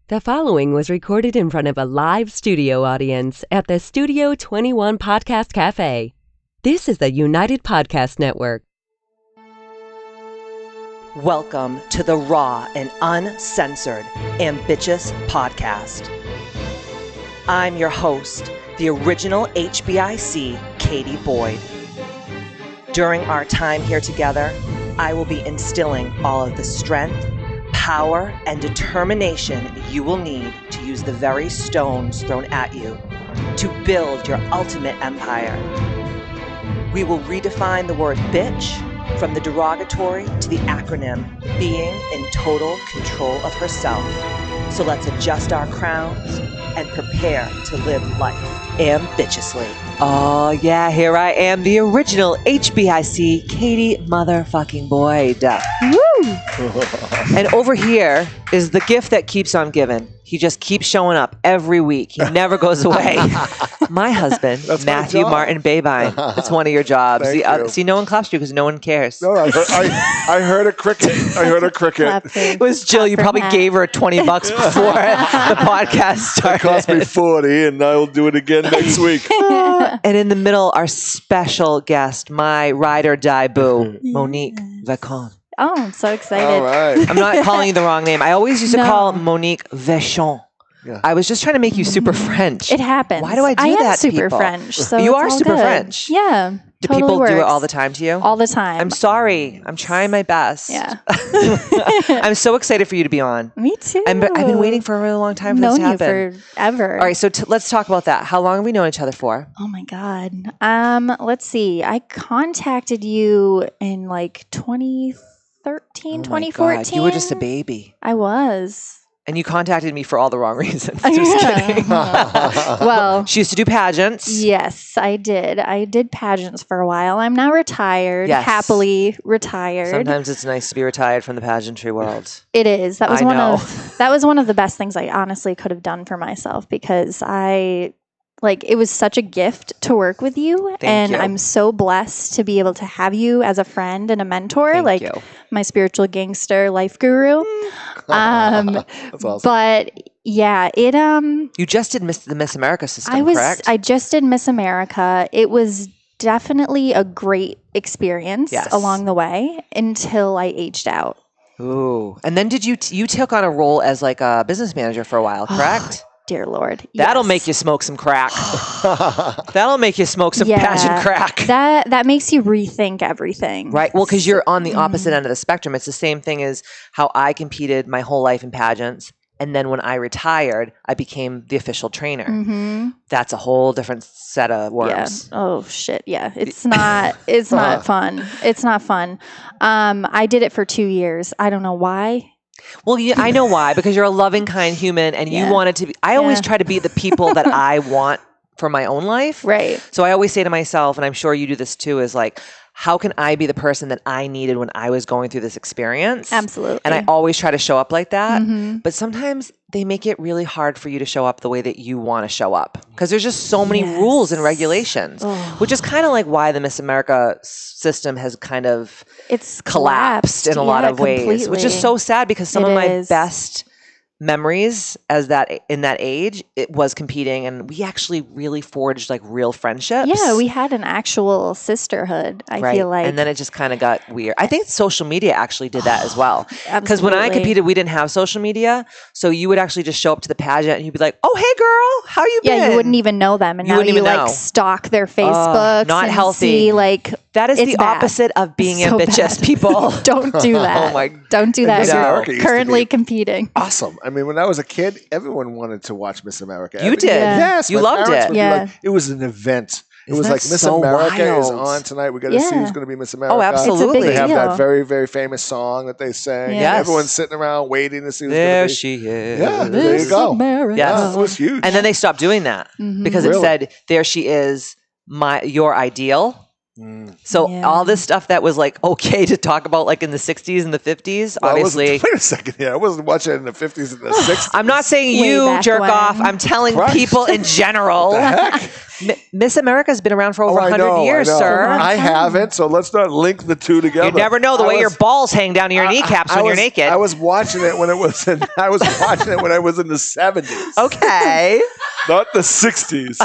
The following was recorded in front of a live studio audience at the Studio 21 Podcast Cafe. This is the United Podcast Network. Welcome to the raw and uncensored Ambitchious podcast. I'm your host, the original HBIC, Katie Boyd. During our time here together, I will be instilling all of the strength, power, and determination you will need to use the very stones thrown at you to build your ultimate empire. We will redefine the word bitch from the derogatory to the acronym, being in total control of herself. So let's adjust our crowns and prepare to live life ambitiously. Oh yeah, here I am, the original HBIC, Katie motherfucking Boyd. Woo! And over here is the gift that keeps on giving. He just keeps showing up every week. He never goes away. My husband, That's Matthew Martin Babine. That's one of your jobs. See, no one claps you because no one cares. No, I heard a cricket. It was Jill. You probably gave her $20 before the podcast started. It cost me 40, and I will do it again next week. And in the middle, our special guest, my ride or die boo, Monique Vacon. Oh, I'm so excited. All right. I'm not calling you the wrong name. I always used to call Monique Vacon. Yeah. I was just trying to make you super French. It happens. Why do I do I that am to super people? French. So You it's are all super good. French. Yeah. Do totally people works. do it all the time to you? All the time. I'm sorry. I'm trying my best. Yeah. I'm so excited for you to be on. Me too. I've been waiting for a really long time for this to known you happen. forever. All right, so let's talk about that. How long have we known each other for? Oh my God. Let's see. I contacted you in like 2013, 2014. God, you were just a baby. I was. And you contacted me for all the wrong reasons. Just kidding. Well, She used to do pageants. yes, I did. I did pageants for a while. I'm now retired, Yes. happily retired. Sometimes it's nice to be retired from the pageantry world. It is. That was I one know. of that was one of the best things I honestly could have done for myself because it was such a gift to work with you. Thank you. I'm so blessed to be able to have you as a friend and a mentor, Thank you. my spiritual gangster life guru. That's awesome. But yeah, You just did the Miss America system, correct? I just did Miss America. It was definitely a great experience Yes. along the way until I aged out. Ooh. And then you took on a role as like a business manager for a while, correct? Dear Lord. That'll yes. make you smoke some crack. That'll make you smoke some pageant crack. That makes you rethink everything. Right. Well, because you're on the opposite end of the spectrum. It's the same thing as how I competed my whole life in pageants. And then when I retired, I became the official trainer. Mm-hmm. That's a whole different set of worms. Yeah. Oh shit. Yeah. It's not fun. It's not fun. I did it for 2 years. I don't know why. Well, I know why, because you're a loving, kind human and you wanted to be, I always try to be the people that I want for my own life. Right. So I always say to myself, and I'm sure you do this too, is like, how can I be the person that I needed when I was going through this experience? Absolutely. And I always try to show up like that. Mm-hmm. But sometimes they make it really hard for you to show up the way that you want to show up. Because there's just so many rules and regulations, which is kind of like why the Miss America system has kind of it's collapsed in a lot of ways, completely. which is so sad because some It of my is. best memories in that age, it was competing, and we actually really forged like real friendships. Yeah, we had an actual sisterhood. I feel like, and then it just kind of got weird. I think social media actually did that as well. Because when I Absolutely. competed, we didn't have social media, so you would actually just show up to the pageant and you'd be like, "Oh, hey, girl, how you been?" Yeah, you wouldn't even know them, and You now wouldn't you even like know. stalk their Facebooks. not and healthy. See, like That is it's the bad. opposite of being So ambitious, bad. people. Don't do that. Oh my- Don't do that. Miss You're America used to currently be competing. awesome. I mean, when I was a kid, everyone wanted to watch Miss America. You did. Yeah. Yes. You my loved parents it. would be Yeah. like, it was an event. It Isn't was that like Miss so America is wild? on tonight. We got to see Yeah. who's going to be Miss America. Oh, absolutely. It's a big They have deal. that very, very famous song that they sang. Yeah. Yes. Everyone's sitting around waiting to see who's There going to be. she is. Yeah, there you go. America. Yes. Yeah, it was huge. And then they stopped doing that because it Really? said, "There she is, your ideal." So Yeah. all this stuff that was like okay to talk about like in the 60s and the 50s, Well, obviously. wait a second here. I wasn't watching it in the 50s and the 60s. I'm not saying Way you back jerk when. off. I'm telling Christ. people in general. The heck? Miss America's been around for over 100 I know, years, I know. sir. I haven't, so let's not link the two together. You never know the way your balls hang down to your kneecaps when you're naked. I was watching it when it was in. I was watching it when I was in the 70s. Okay. Not the 60s.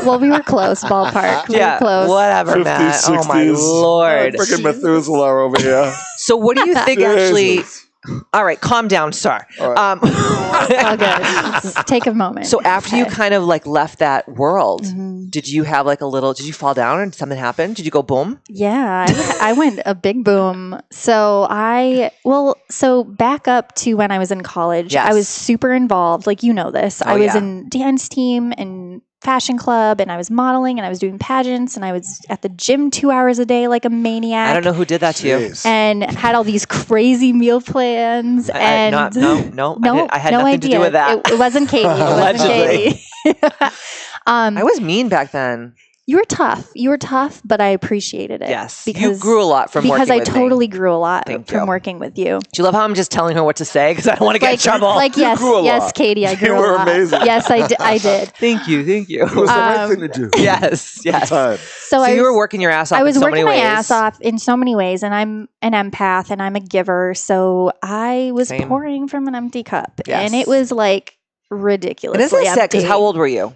Well, we were close, ballpark. We were close. Whatever, 50s, Matt. 60s. Oh, my Lord. Freaking Methuselah over here. So what do you think actually... Jesus. All right, calm down, sir. All right. All good. Just take a moment. So after you kind of like left that world, Mm-hmm. did you have like did you fall down and something happened? Did you go boom? Yeah, I went a big boom. So back up to when I was in college, Yes. I was super involved. Like, you know this. I was yeah. in dance team and fashion club, and I was modeling, and I was doing pageants, and I was at the gym 2 hours a day like a maniac. I don't know who did that to you. Jeez. And had all these crazy meal plans. No, I had no no nothing idea. to do with that. It wasn't Katie. It wasn't Allegedly. Katie. I was mean back then. You were tough. You were tough, but I appreciated it. Yes. because You grew a lot from working I with me. totally grew a lot Thank from you. working with you. Do you love how I'm just telling her what to say because I don't want to get in trouble? Like yes, grew a yes, lot. Katie, I grew You a were lot. amazing. Yes, I did. Thank you. It was the right thing to do. Yes. At the time. So you were working your ass off I was in so working many my ways. ass off in so many ways, and I'm an empath and I'm a giver, so I was Same. pouring from an empty cup, Yes. and it was like And ridiculously isn't it sick? Because empty. how old were you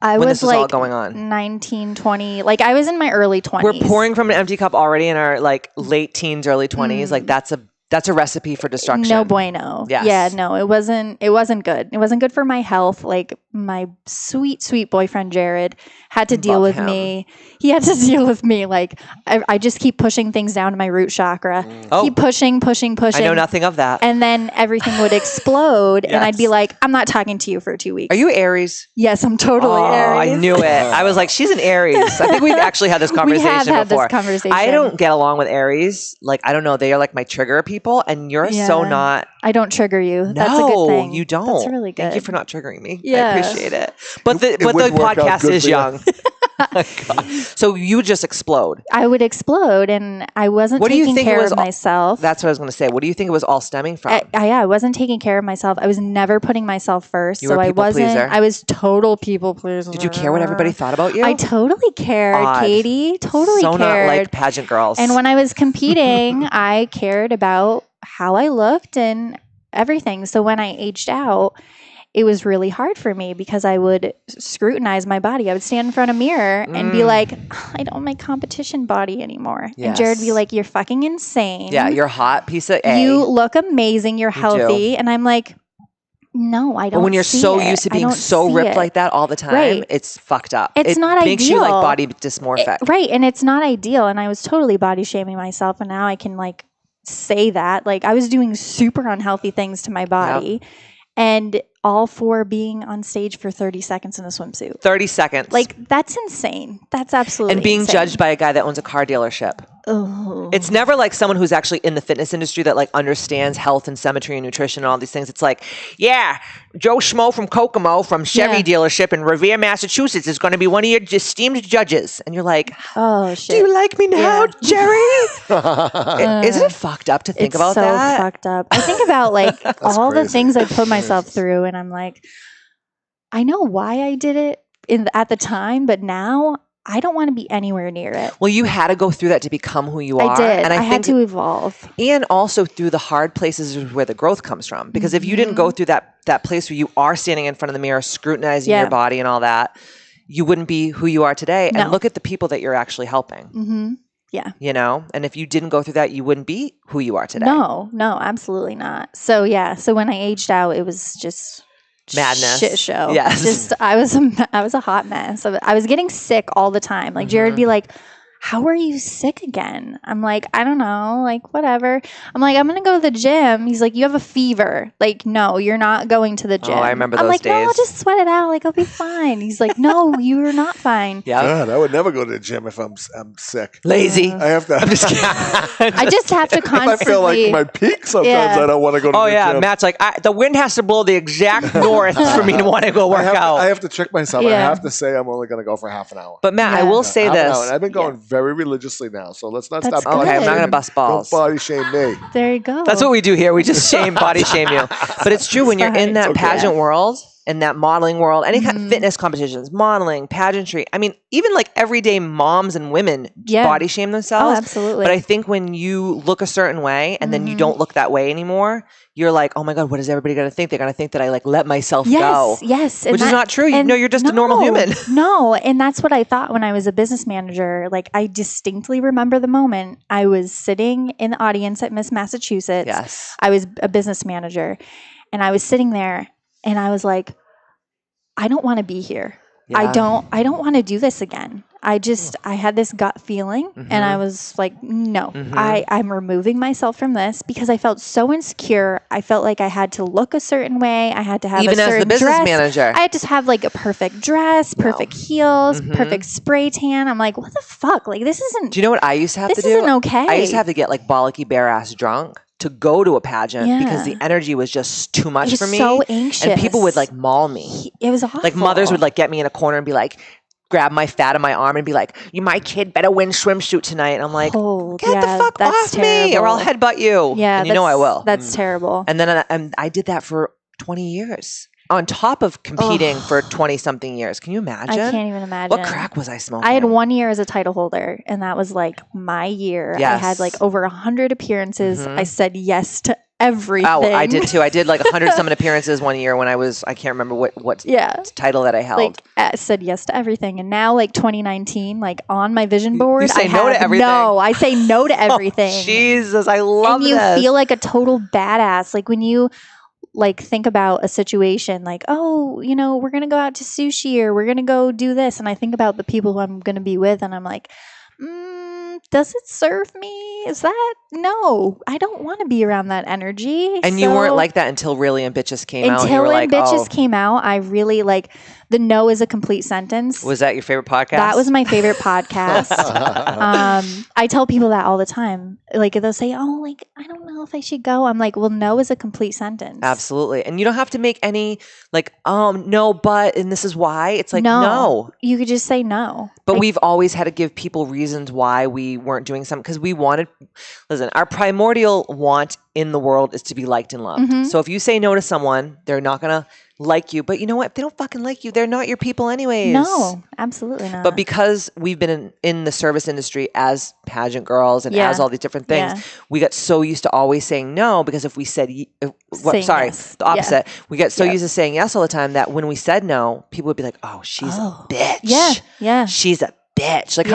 I when was this was all like going on? 19, 20. Like I was in my early 20s. We're pouring from an empty cup already in our like late teens, early 20s. Like that's a recipe for destruction. No bueno. Yes. Yeah, no, it wasn't good. It wasn't good for my health. Like my sweet, sweet boyfriend Jared had to deal Love with him. me. He had to deal with me. Like I just keep pushing things down to my root chakra. Oh. Keep pushing. I know nothing of that. And then everything would explode, and I'd be Yes. like, I'm not talking to you for 2 weeks. Are you Aries? Yes, I'm totally Oh, Aries. I knew it. I was like, she's an Aries. I think we've actually had this We conversation have had before. this conversation. I don't get along with Aries. Like, I don't know. They are like my trigger people, and you're so Yeah. not. I don't trigger you. No, That's a good thing. you don't. That's really good. Thank you for not triggering me. Yeah. I appreciate it. But the would work out podcast good is for you. young. Oh my God. So you would just explode. I would explode, and I wasn't What do you taking think it care was of all- myself. That's what I was going to say. What do you think it was all stemming from? I wasn't taking care of myself. I was never putting myself first. You So were a I people wasn't. pleaser. I was total people pleaser. Did you care what everybody thought about you? I totally cared, Odd. Katie. Totally so cared. not like pageant girls. And when I was competing, I cared about how I looked and everything. So when I aged out, it was really hard for me because I would scrutinize my body. I would stand in front of a mirror and be like, I don't have my competition body anymore. And Jared would be Yes. like, you're fucking insane. yeah, you're a hot piece of A. You look amazing. You're do. healthy. And I'm like, no, I don't. But when you're see so it. used to I being don't so see ripped it. like that all the time, Right. it's fucked up. It's it not makes you like ideal. body dysmorphic. Right. And it's not ideal. And I was totally body shaming myself. And now I can like say that. Like I was doing super unhealthy things to my body. And all for being on stage for 30 seconds in a swimsuit. 30 seconds. Like that's insane. That's absolutely and being insane. judged by a guy that owns a car dealership. Oh. It's never like someone who's actually in the fitness industry that like understands health and symmetry and nutrition and all these things. It's like, yeah, Joe Schmo from Kokomo from Chevy Yeah. dealership in Revere, Massachusetts is going to be one of your esteemed judges. And you're like, Oh do shit. you like me now, Yeah. Jerry? Isn't it fucked up to think it's about so that? fucked up. I think about like all the crazy. things I put myself through, and I'm like, I know why I did it at the time, but now I don't want to be anywhere near it. Well, you had to go through that to become who you are. I did. And I I had think to evolve. and also through the hard places is where the growth comes from. Because if you didn't go through that place where you are standing in front of the mirror, scrutinizing Yeah. your body and all that, you wouldn't be who you are today. No. And look at the people that you're actually helping. Mm-hmm. Yeah. You know, and if you didn't go through that, you wouldn't be who you are today. No, absolutely not. So yeah. So when I aged out, it was just Madness. shit show. Yes. Just I was a hot mess. I was getting sick all the time. Like Jared would be like, how are you sick again? I'm like, I don't know, like whatever. I'm like, I'm gonna go to the gym. He's like, you have a fever. Like, no, you're not going to the gym. I remember I'm those like, no, I'll days. just sweat it out. Like, I'll be fine. He's like, no, you're not fine. Yeah. God, I would never go to the gym if I'm sick. Lazy. I have to. I'm just kidding. I just have to If I constantly. feel like my peak, sometimes Yeah. I don't want to go to Oh the yeah, gym. Matt's like, the wind has to blow the exact north for me to want to go work out. I have to trick myself. I Yeah. have to say I'm only going to go for half an hour. But Matt, I Yeah. will say Half an hour. this. And I've been going very religiously now, so let's not That's stop. good. Okay, I'm not shaming. gonna bust balls. Don't body shame me. There you go. That's what we do here. We just body shame you. But it's true when you're in that Okay. pageant world, in that modeling world, any kind of fitness competitions, modeling, pageantry. I mean, even like everyday moms and women body shame themselves. Oh, absolutely. But I think when you look a certain way and then you don't look that way anymore, you're like, oh my God, what is everybody going to think? They're going to think that I like let myself go. Yes. Which is not true. You know, you're just a normal human. No. And that's what I thought when I was a business manager. Like, I distinctly remember the moment I was sitting in the audience at Miss Massachusetts. Yes. I was a business manager and I was sitting there and I was like, I don't want to be here. Yeah. I don't want to do this again. I had this gut feeling and I was like, no, I'm removing myself from this because I felt so insecure. I felt like I had to look a certain way. I had to have even a certain as the business dress. manager. I had to have like a perfect dress, perfect heels, perfect spray tan. I'm like, what the fuck? Like, this isn't. Do you know what I used to have to do? This isn't okay. I used to have to get like bollocky bare ass drunk to go to a pageant because the energy was just too much for me. So anxious. And people would like maul me. It was awful. Like mothers would like get me in a corner and be like, grab my fat on my arm and be like, my kid better win swimsuit tonight. And I'm like, get the fuck off me or I'll headbutt you. Yeah. And you know I will. That's terrible. And then I did that for 20 years. On top of competing for 20 something years. Can you imagine? I can't even imagine. What crack was I smoking? I had 1 year as a title holder and that was like my year. Yes. I had like over 100 appearances. I said yes to everything. Oh, I did too. I did like 100 something appearances 1 year when I can't remember what title that I held. Like I said yes to everything. And now like 2019, like on my vision board, you say no to everything. No, I say no to everything. Oh, Jesus, I love this. And you feel like a total badass. Like when you like think about a situation like, oh, you know, we're going to go out to sushi or we're going to go do this. And I think about the people who I'm going to be with and I'm like, does it serve me? Is that? No, I don't want to be around that energy. And you weren't like that until really Ambitchious came out. Until Ambitchious came out, I really like the no is a complete sentence. Was that your favorite podcast? That was my favorite podcast. I tell people that all the time. Like they'll say, oh, like, I don't know if I should go. I'm like, well, no is a complete sentence. Absolutely. And you don't have to make any like, no, but, and this is why. It's like, no. You could just say no. But we've always had to give people reasons why we weren't doing something because we wanted, listen, our primordial want in the world is to be liked and loved. So if you say no to someone, they're not going to like you. But you know what? If they don't fucking like you, they're not your people anyways. No, absolutely not. But because we've been in the service industry as pageant girls and as all these different things, we got so used to always saying no because if we said, yes. the opposite. We get so used to saying yes all the time that when we said no, people would be like, oh, she's a bitch. Yeah. She's a bitch. Like,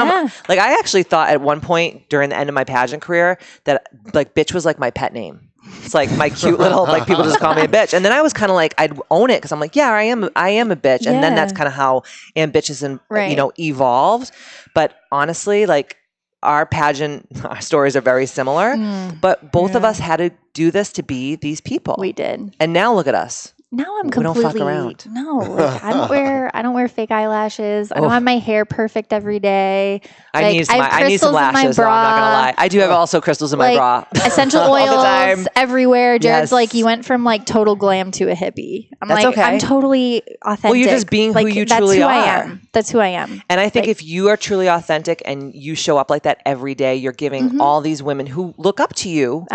like I actually thought at one point during the end of my pageant career that like bitch was like my pet name. It's like my cute little, like people just call me a bitch. And then I was kind of like, I'd own it because I'm like, yeah, I am a bitch. And then that's kind of how Ambitchious and, you know, evolved. But honestly, like our pageant stories are very similar, but both of us had to do this to be these people. We did. And now look at us. Now I'm completely, we don't fuck around. No, like I don't wear fake eyelashes. I don't have my hair perfect every day. I need some lashes. No, I'm not gonna lie. I do have also crystals in my bra. Essential oils everywhere. Jared's like, you went from like total glam to a hippie. I'm that's like, okay. I'm totally authentic. Well, you're just being who you truly are. That's who I am. And I think if you are truly authentic and you show up like that every day, you're giving all these women who look up to you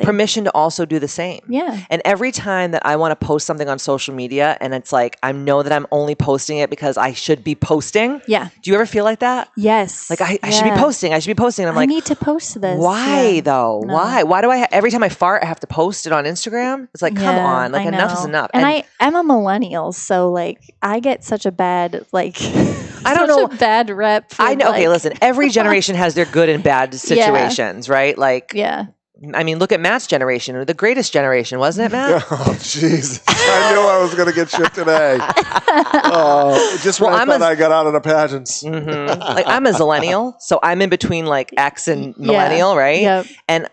permission to also do the same. Yeah. And every time that I want to post something on social media and it's like, I know that I'm only posting it because I should be posting. Yeah. Do you ever feel like that? Yes. Like I should be posting. I should be posting. And I'm like, I need to post this. Why though? No. Why do I, every time I fart, I have to post it on Instagram? It's like, come on, like enough is enough. And I am a millennial. So like I get such a bad, like, I don't know. Bad rep. I know. Okay. Listen, every generation has their good and bad situations, right? Like, I mean, look at Matt's generation, or the greatest generation, wasn't it, Matt? Oh, jeez. I knew I was going to get shit today. Just when I thought I got out of the pageants. Like, I'm a zillennial, so I'm in between like X and millennial, right? Yep. And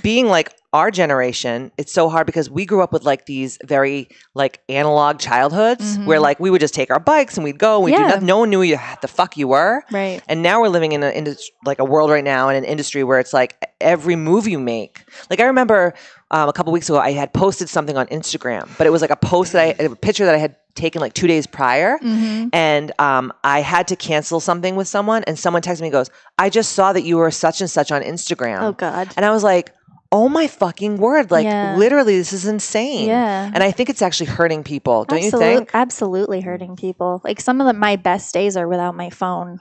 being like our generation, it's so hard because we grew up with like these very like analog childhoods where like we would just take our bikes and we'd go and we'd do nothing. No one knew the fuck you were. Right. And now we're living in like a world right now in an industry where it's like every move you make. Like I remember a couple weeks ago, I had posted something on Instagram, but it was like a post a picture that I had taken like 2 days prior. And I had to cancel something with someone and someone texted me and goes, I just saw that you were such and such on Instagram. Oh God. And I was like, oh my fucking word. Like literally this is insane. Yeah. And I think it's actually hurting people. Don't you think? Absolutely hurting people. Like some of my best days are without my phone.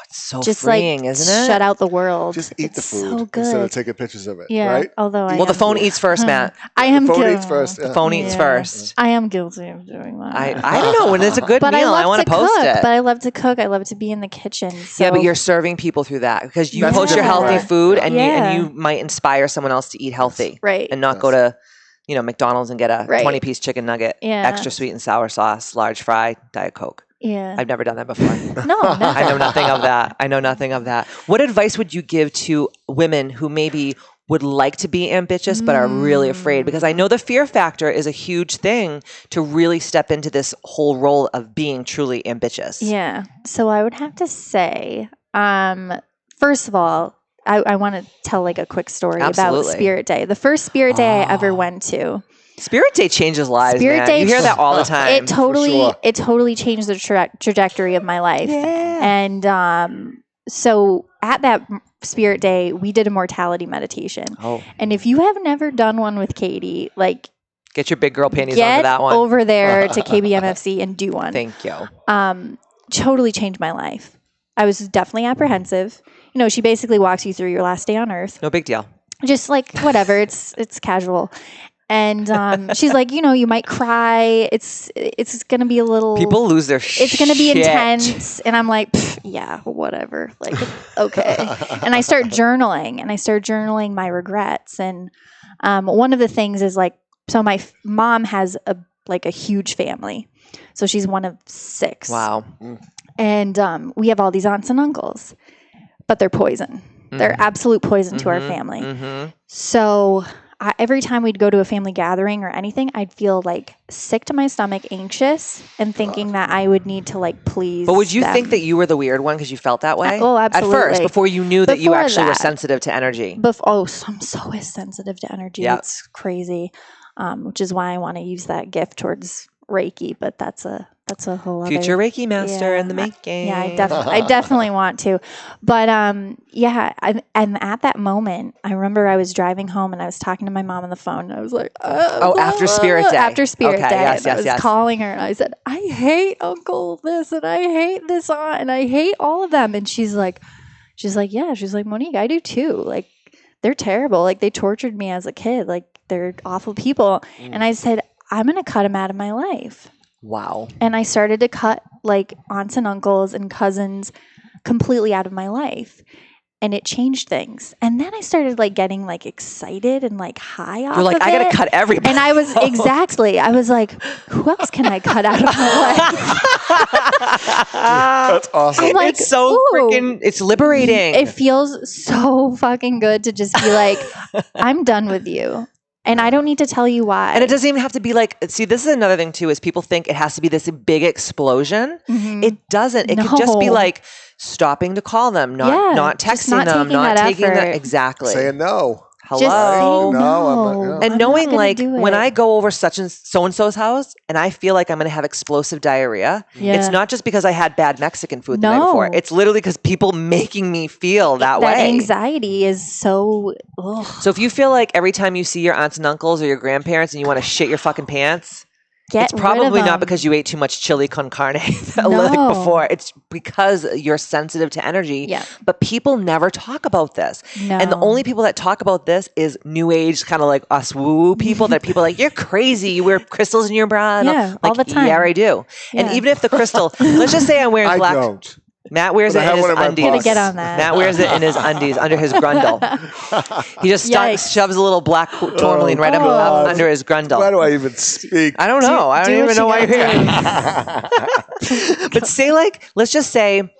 It's so just freeing, like isn't it? Shut out the world. Just eat the food so good. instead of taking pictures of it. Yeah. Right? Although the phone eats first, Matt. I am The phone guilty. eats first. The phone eats first. I am guilty of doing that. I don't know. When it's a good but meal, I want to post cook, it. But I love to cook. I love to be in the kitchen. So. Yeah, but you're serving people through that because you That's post your different, healthy right? food and you might inspire someone else to eat healthy. Right. And not go to, McDonald's and get a 20-piece chicken nugget, extra sweet and sour sauce, large fry, Diet Coke. Yeah. I've never done that before. No, I know nothing of that. What advice would you give to women who maybe would like to be ambitious but are really afraid? Because I know the fear factor is a huge thing to really step into this whole role of being truly ambitious. Yeah. So I would have to say, first of all, I want to tell like a quick story about Spirit Day. The first Spirit Day I ever went to. Spirit Day changes lives, man. You hear that all the time. It totally changed the trajectory of my life. Yeah. And so at that Spirit Day, we did a mortality meditation. Oh. And if you have never done one with Katie, like get your big girl panties onto that one. Get over there to KBMFC and do one. Thank you. Totally changed my life. I was definitely apprehensive. She basically walks you through your last day on earth. No big deal. Just like whatever. It's casual. And she's like, you might cry. It's going to be a little... People lose their shit. It's going to be intense. And I'm like, yeah, whatever. Like, okay. And I start journaling my regrets. And one of the things is like, so my mom has a huge family. So she's one of 6. Wow. And we have all these aunts and uncles, but they're poison. They're absolute poison to our family. Mm-hmm. So... every time we'd go to a family gathering or anything, I'd feel like sick to my stomach, anxious, and thinking that I would need to like please. But would you them. think that you were the weird one because you felt that way? Oh, absolutely. At first, before you knew that you actually were sensitive to energy. I'm so sensitive to energy. Yep. It's crazy, which is why I want to use that gift towards Reiki. But that's a whole other future Reiki master in the making. Yeah, I definitely want to. But and at that moment, I remember I was driving home and I was talking to my mom on the phone. And I was like, after Spirit Day. After Spirit Day. Yes, I was calling her and I said, I hate Uncle this and I hate this aunt and I hate all of them. And she's like, yeah. She's like, Monique, I do too. Like, they're terrible. Like, they tortured me as a kid. Like, they're awful people. And I said, I'm going to cut them out of my life. Wow. And I started to cut like aunts and uncles and cousins completely out of my life. And it changed things. And then I started like getting like excited and like high off. You're like, I got to cut everybody. And I was I was like, who else can I cut out of my life? That's awesome. I'm like, it's so freaking, it's liberating. It feels so fucking good to just be like, I'm done with you. And I don't need to tell you why. And it doesn't even have to be like, see, this is another thing too, is people think it has to be this big explosion. Mm-hmm. It doesn't. It could just be like stopping to call them, not texting them, not taking them. Exactly. Saying no. Hello. Just say no. And knowing like when I go over such and so-and-so's house and I feel like I'm going to have explosive diarrhea, it's not just because I had bad Mexican food the night before. It's literally because people making me feel that way. That anxiety is so... Ugh. So if you feel like every time you see your aunts and uncles or your grandparents and you want to shit your fucking pants... It's probably not because you ate too much chili con carne like before. It's because you're sensitive to energy. Yeah. But people never talk about this. No. And the only people that talk about this is new age, kind of like us woo people that people are like, you're crazy. You wear crystals in your bra. Yeah, all the time. Yeah, I do. Yeah. And even if the crystal, let's just say I'm wearing black. I don't. Matt wears it in his undies. Gonna get on that. Matt wears it in his undies under his grundle. He just shoves a a little black tourmaline right under his grundle. Why do I even speak? I don't know. I don't even know why you're here. But say let's just say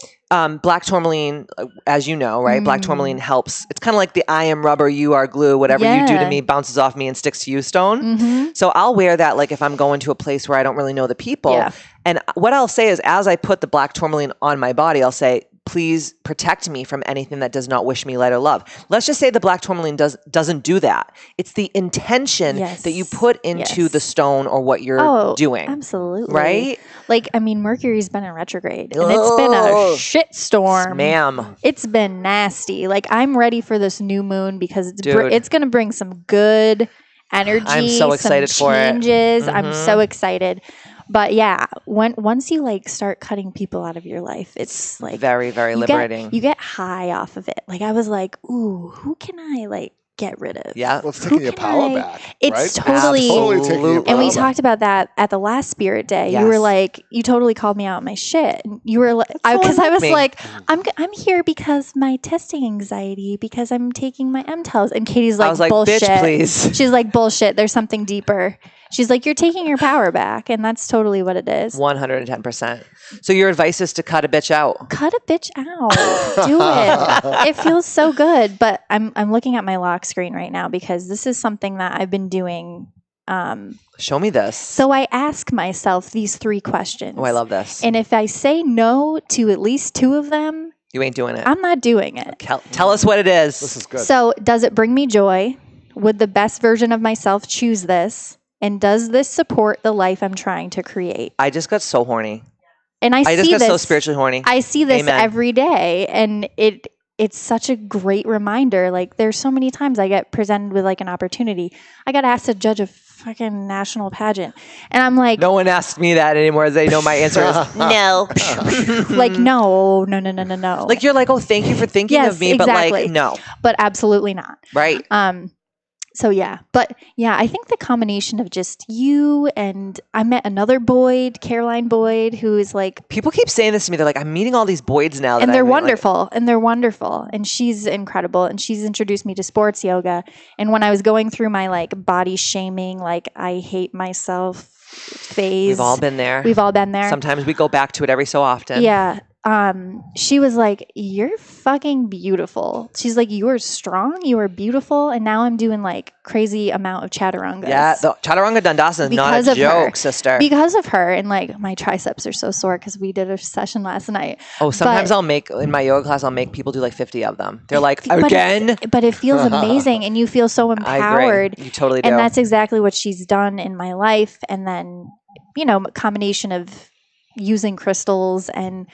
black tourmaline, as you know, right? Black tourmaline helps. It's kind of like the I am rubber, you are glue. Whatever you do to me bounces off me and sticks to you stone. Mm-hmm. So I'll wear that like if I'm going to a place where I don't really know the people. Yeah. And what I'll say is as I put the black tourmaline on my body, I'll say, please protect me from anything that does not wish me light or love. Let's just say the black tourmaline doesn't do that. It's the intention that you put into the stone or what you're doing. Absolutely. Right? Like, I mean, Mercury's been in retrograde and it's been a shit storm. Ma'am. It's been nasty. Like, I'm ready for this new moon because it's going to bring some good energy. I'm so excited for it. Changes. I'm so excited. But yeah, once you like start cutting people out of your life, it's like very, very liberating. You get high off of it. Like I was like, ooh, who can I like get rid of? Yeah. Well, it's taking your power back. It's right? totally taking your power and we back. talked about that at the last Spirit Day. Yes. You were like, you totally called me out on my shit. And you were like, because I was like, I'm here because my testing anxiety, because I'm taking my MTELs. And Katie's like, I was like, bullshit. bitch, please. She's like, bullshit. There's something deeper. She's like, you're taking your power back. And that's totally what it is. 110%. So your advice is to cut a bitch out. Cut a bitch out. Do it. It feels so good. But I'm looking at my lock screen right now because this is something that I've been doing. Show me this. So I ask myself these 3 questions. Oh, I love this. And if I say no to at least 2 of them, You ain't doing it. I'm not doing it. Tell us what it is. This is good. So does it bring me joy? Would the best version of myself choose this? And does this support the life I'm trying to create? I just got so horny. And I just see got this so spiritually horny. I see this Amen. every day, and it's such a great reminder. Like there's so many times I get presented with like an opportunity. I got asked to judge a fucking national pageant, and I'm like, no one asks me that anymore. They know my answer is no. like no. Like you're like, oh, thank you for thinking of me, but like no, but absolutely not. Right. So yeah, but yeah, I think the combination of just you and I met another Boyd, Caroline Boyd, who is like, people keep saying this to me. They're like, I'm meeting all these Boyds now. And they're wonderful. And she's incredible. And she's introduced me to sports yoga. And when I was going through my like body shaming, like I hate myself phase. We've all been there. Sometimes we go back to it every so often. Yeah. She was like, you're fucking beautiful. She's like, you are strong, you are beautiful. And now I'm doing like crazy amount of chaturangas. Yeah, the chaturanga dandasana is not a joke, sister. Because of her. And like my triceps are so sore because we did a session last night. Oh, sometimes in my yoga class, I'll make people do like 50 of them. They're like, again? But it feels amazing and you feel so empowered. I agree. You totally do. And that's exactly what she's done in my life. And then, a combination of using crystals and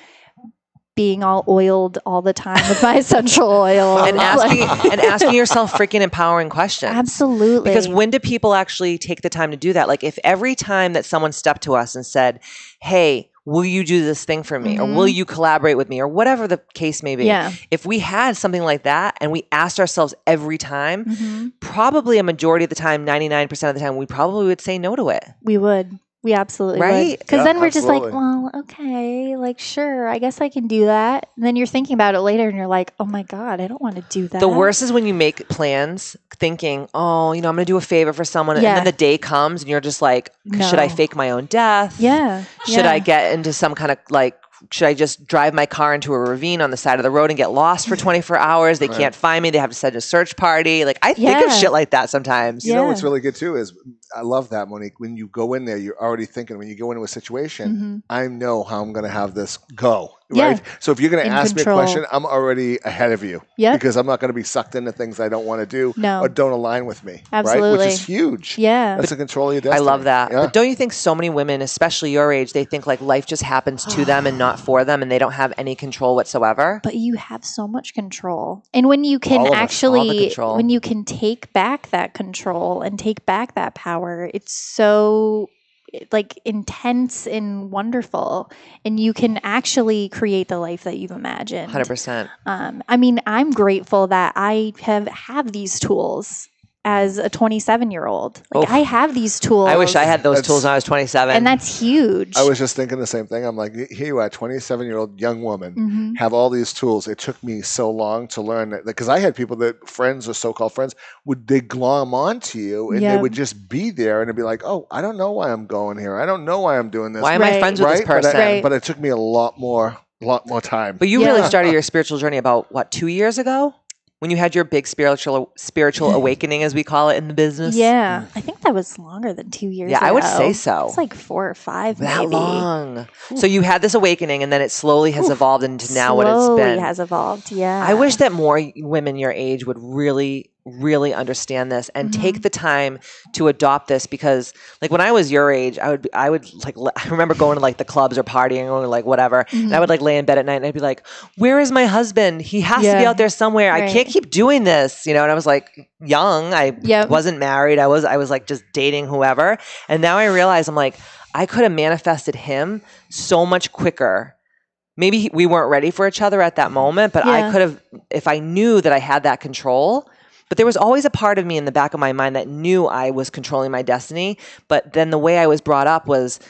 being all oiled all the time with my essential oil. And asking yourself freaking empowering questions. Absolutely. Because when do people actually take the time to do that? Like if every time that someone stepped to us and said, hey, will you do this thing for me? Or will you collaborate with me? Or whatever the case may be. Yeah. If we had something like that and we asked ourselves every time, probably a majority of the time, 99% of the time, we probably would say no to it. We would. We absolutely would. Because then we're just like, well, okay, like, sure, I guess I can do that. And then you're thinking about it later and you're like, oh my God, I don't want to do that. The worst is when you make plans thinking, oh, I'm going to do a favor for someone. And then the day comes and you're just like, should I fake my own death? Yeah. Should I get into some kind of like, should I just drive my car into a ravine on the side of the road and get lost for 24 hours? They can't find me. They have to send a search party. Like I think of shit like that sometimes. You know what's really good too is I love that, Monique. When you go in there, you're already thinking, when you go into a situation, I know how I'm going to have this go. Right? Yeah. So if you're going to ask control. me a question, I'm already ahead of you. Yep. Because I'm not going to be sucked into things I don't want to do or don't align with me. Absolutely. Right? Which is huge. Yeah. That's the control of your destiny. I love that. Yeah. But don't you think so many women, especially your age, they think like life just happens to them and not for them and they don't have any control whatsoever? But you have so much control. And when you can when you can take back that control and take back that power, it's so like intense and wonderful, and you can actually create the life that you've imagined. 100%. I mean, I'm grateful that I have these tools as a 27-year-old. Like I have these tools. I wish I had those tools when I was 27. And that's huge. I was just thinking the same thing. I'm like, here you are, 27-year-old young woman, have all these tools. It took me so long to learn that, because I had people that friends or so-called friends they glom onto you and they would just be there and it'd be like, oh, I don't know why I'm going here. I don't know why I'm doing this. Why am I friends with this person? But it took me a lot more time. But you really started your spiritual journey about 2 years ago? when you had your big spiritual awakening, as we call it in the business? Yeah. I think that was longer than 2 years Yeah, ago. I would say so. It's like 4 or 5 that maybe. long. So you had this awakening, and then it slowly has evolved into now what it's been. Has evolved, yeah. I wish that more women your age would really understand this and take the time to adopt this, because like when I was your age, I would like, I remember going to like the clubs or partying or like whatever, and I would like lay in bed at night and I'd be like, where is my husband? He has to be out there somewhere. I can't keep doing this, you know? And I was like young. I wasn't married. I was like just dating whoever. And now I realize I'm like, I could have manifested him so much quicker. Maybe we weren't ready for each other at that moment, but I could have, if I knew that I had that control. But there was always a part of me in the back of my mind that knew I was controlling my destiny. But then the way I was brought up was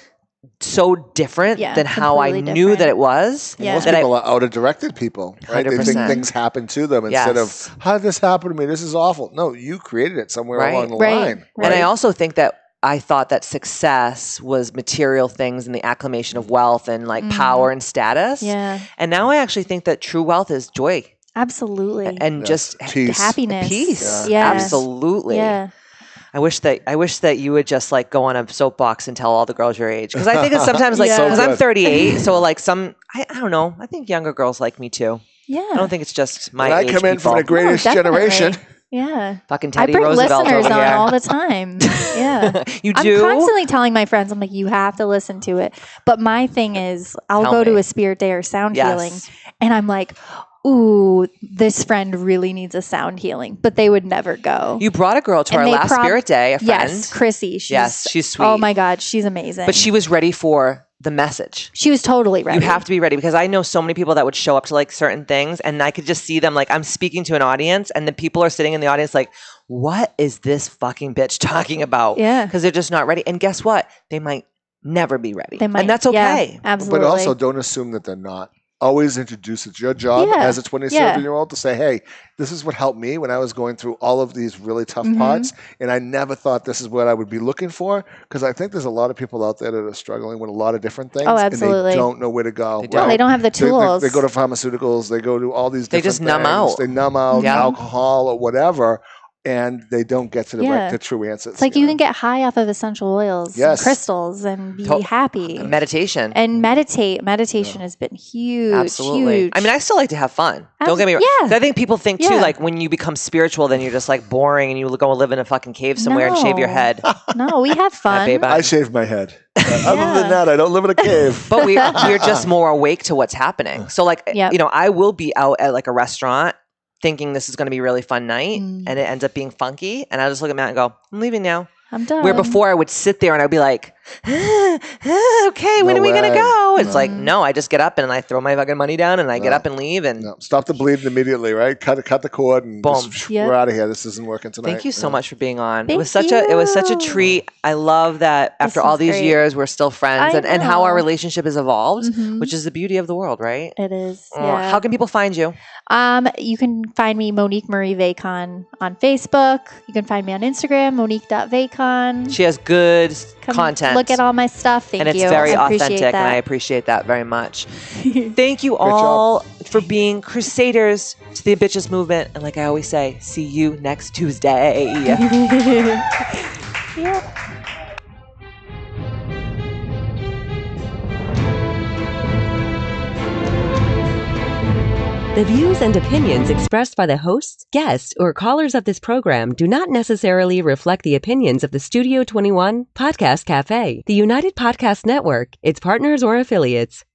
so different than how I knew that it was. Yeah. Most people are out-of-directed people, right? 100%. They think things happen to them instead of, how did this happen to me? This is awful. No, you created it somewhere along the line. Right. And I also think that I thought that success was material things and the acclamation of wealth and like power and status. Yeah. And now I actually think that true wealth is joy. Absolutely. And just peace. Happiness. Peace. Yeah. Absolutely. Yeah. I wish that you would just like go on a soapbox and tell all the girls your age. Because I think it's sometimes like, because I'm 38, so like I don't know. I think younger girls like me too. Yeah. I don't think it's just my age. I come in from the greatest generation. Yeah. Fucking Teddy I bring Roosevelt listeners over on here. all the time. Yeah. You do? I'm constantly telling my friends, I'm like, you have to listen to it. But my thing is, I'll go to a spirit day or sound healing, and I'm like, ooh, this friend really needs a sound healing, but they would never go. You brought a girl to our last spirit day, a friend. Yes, Chrissy. She's sweet. Oh my God, she's amazing. But she was ready for the message. She was totally ready. You have to be ready, because I know so many people that would show up to like certain things, and I could just see them like, I'm speaking to an audience and the people are sitting in the audience like, what is this fucking bitch talking about? Yeah. Because they're just not ready. And guess what? They might never be ready. They might, and that's okay. Yeah, absolutely. But also don't assume that they're not. Always introduce. It's your job as a 27-year-old to say, hey, this is what helped me when I was going through all of these really tough parts. And I never thought this is what I would be looking for. Because I think there's a lot of people out there that are struggling with a lot of different things. Oh, absolutely. And they don't know where to go. They don't have the tools. They go to pharmaceuticals. They go to all these different things. They just numb out. They numb out alcohol or whatever. And they don't get to the true answers. It's like you can get high off of essential oils and crystals and be happy. Meditation. And meditate. Meditation has been huge. Absolutely. Huge. I mean, I still like to have fun. Don't get me wrong. Yeah. I think people think too, like when you become spiritual, then you're just like boring and you go live in a fucking cave somewhere and shave your head. No, we have fun. I shave my head. Other than that, I don't live in a cave. But we're just more awake to what's happening. So like, you know, I will be out at like a restaurant thinking this is going to be a really fun night, and it ends up being funky, and I'll just look at Matt and go, I'm leaving now. I'm done. Where before I would sit there and I'd be like, okay, when are we going to go? It's like, no, I just get up and I throw my fucking money down and I get up and leave. And stop the bleeding immediately, right? Cut the cord and boom. We're out of here. This isn't working tonight. Thank you so much for being on. Thank it was such a treat. I love that after all these years we're still friends, and how our relationship has evolved, which is the beauty of the world, right? It is. How can people find you? You can find me Monique Marie Vacon on Facebook. You can find me on Instagram, Monique.Vacon. She has good content. Look at all my stuff. Thank you. And it's very authentic, and I appreciate that very much. Thank you all for being crusaders to the Ambitchious movement. And like I always say, see you next Tuesday. The views and opinions expressed by the hosts, guests, or callers of this program do not necessarily reflect the opinions of the Studio 21 Podcast Cafe, the United Podcast Network, its partners, or affiliates.